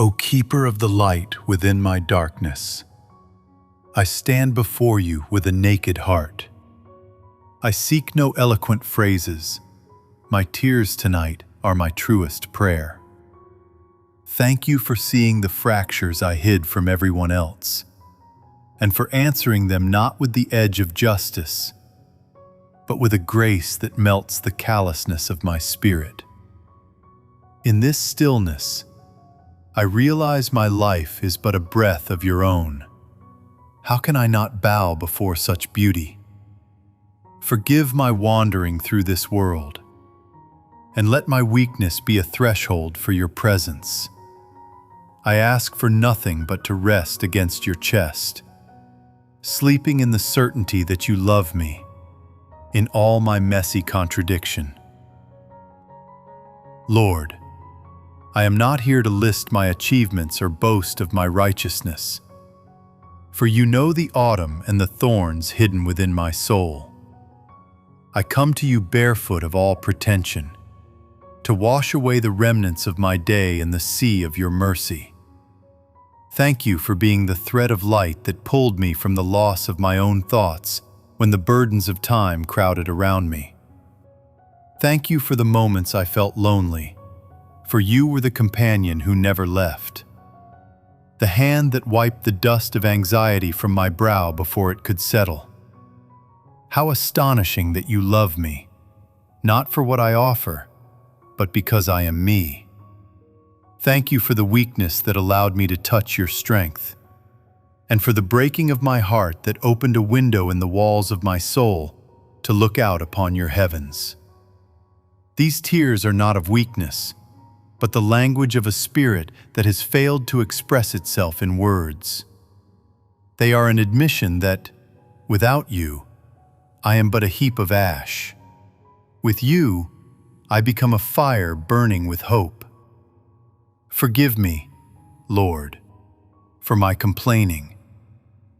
O keeper of the light within my darkness, I stand before you with a naked heart. I seek no eloquent phrases. My tears tonight are my truest prayer. Thank you for seeing the fractures I hid from everyone else, and for answering them not with the edge of justice, but with a grace that melts the callousness of my spirit. In this stillness, I realize my life is but a breath of your own. How can I not bow before such beauty? Forgive my wandering through this world, and let my weakness be a threshold for your presence. I ask for nothing but to rest against your chest, sleeping in the certainty that you love me, in all my messy contradiction. Lord, I am not here to list my achievements or boast of my righteousness, for you know the autumn and the thorns hidden within my soul. I come to you barefoot of all pretension, to wash away the remnants of my day in the sea of your mercy. Thank you for being the thread of light that pulled me from the loss of my own thoughts when the burdens of time crowded around me. Thank you for the moments I felt lonely, for you were the companion who never left. The hand that wiped the dust of anxiety from my brow before it could settle. How astonishing that you love me, not for what I offer, but because I am me. Thank you for the weakness that allowed me to touch your strength, and for the breaking of my heart that opened a window in the walls of my soul to look out upon your heavens. These tears are not of weakness, but the language of a spirit that has failed to express itself in words. They are an admission that, without you, I am but a heap of ash. With you, I become a fire burning with hope. Forgive me, Lord, for my complaining,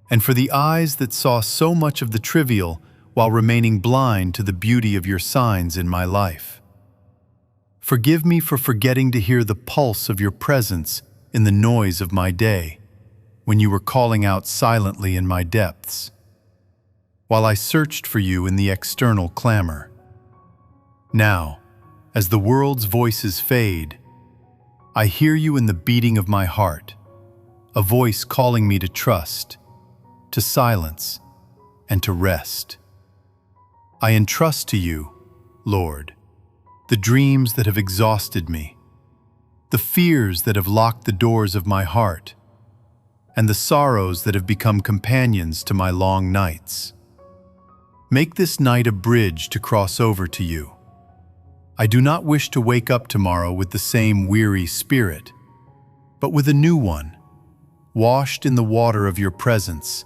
and for the eyes that saw so much of the trivial while remaining blind to the beauty of your signs in my life. Forgive me for forgetting to hear the pulse of your presence in the noise of my day, when you were calling out silently in my depths, while I searched for you in the external clamor. Now, as the world's voices fade, I hear you in the beating of my heart, a voice calling me to trust, to silence, and to rest. I entrust to you, Lord, the dreams that have exhausted me, the fears that have locked the doors of my heart, and the sorrows that have become companions to my long nights. Make this night a bridge to cross over to you. I do not wish to wake up tomorrow with the same weary spirit, but with a new one, washed in the water of your presence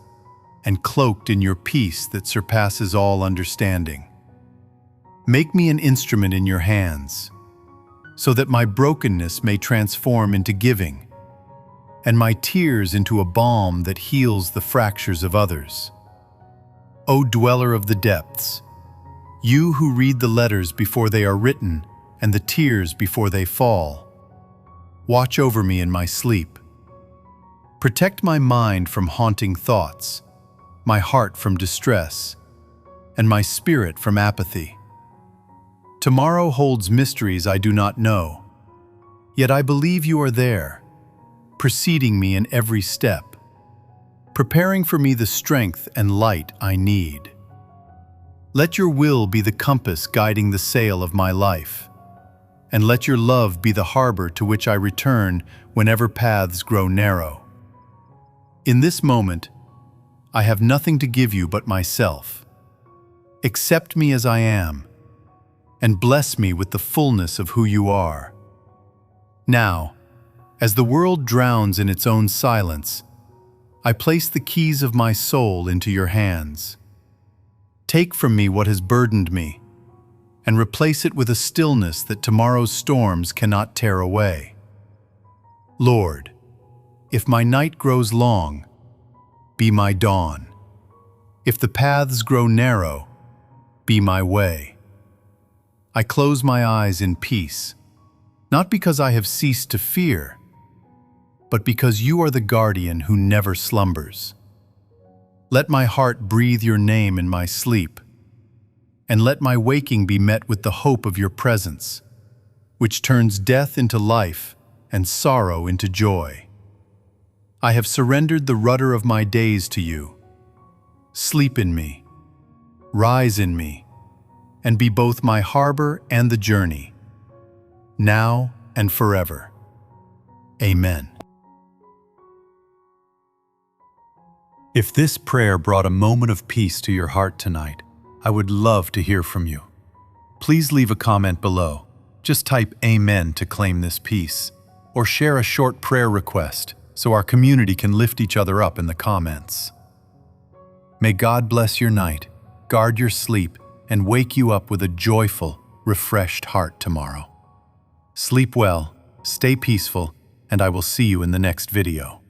and cloaked in your peace that surpasses all understanding. Make me an instrument in your hands, so that my brokenness may transform into giving, and my tears into a balm that heals the fractures of others. O dweller of the depths, you who read the letters before they are written and the tears before they fall, watch over me in my sleep. Protect my mind from haunting thoughts, my heart from distress, and my spirit from apathy. Tomorrow holds mysteries I do not know, yet I believe you are there, preceding me in every step, preparing for me the strength and light I need. Let your will be the compass guiding the sail of my life, and let your love be the harbor to which I return whenever paths grow narrow. In this moment, I have nothing to give you but myself. Accept me as I am, and bless me with the fullness of who you are. Now, as the world drowns in its own silence, I place the keys of my soul into your hands. Take from me what has burdened me, and replace it with a stillness that tomorrow's storms cannot tear away. Lord, if my night grows long, be my dawn. If the paths grow narrow, be my way. I close my eyes in peace, not because I have ceased to fear, but because you are the guardian who never slumbers. Let my heart breathe your name in my sleep, and let my waking be met with the hope of your presence, which turns death into life and sorrow into joy. I have surrendered the rudder of my days to you. Sleep in me, rise in me, and be both my harbor and the journey, now and forever. Amen. If this prayer brought a moment of peace to your heart tonight, I would love to hear from you. Please leave a comment below. Just type Amen to claim this peace, or share a short prayer request so our community can lift each other up in the comments. May God bless your night, guard your sleep, and wake you up with a joyful, refreshed heart tomorrow. Sleep well, stay peaceful, and I will see you in the next video.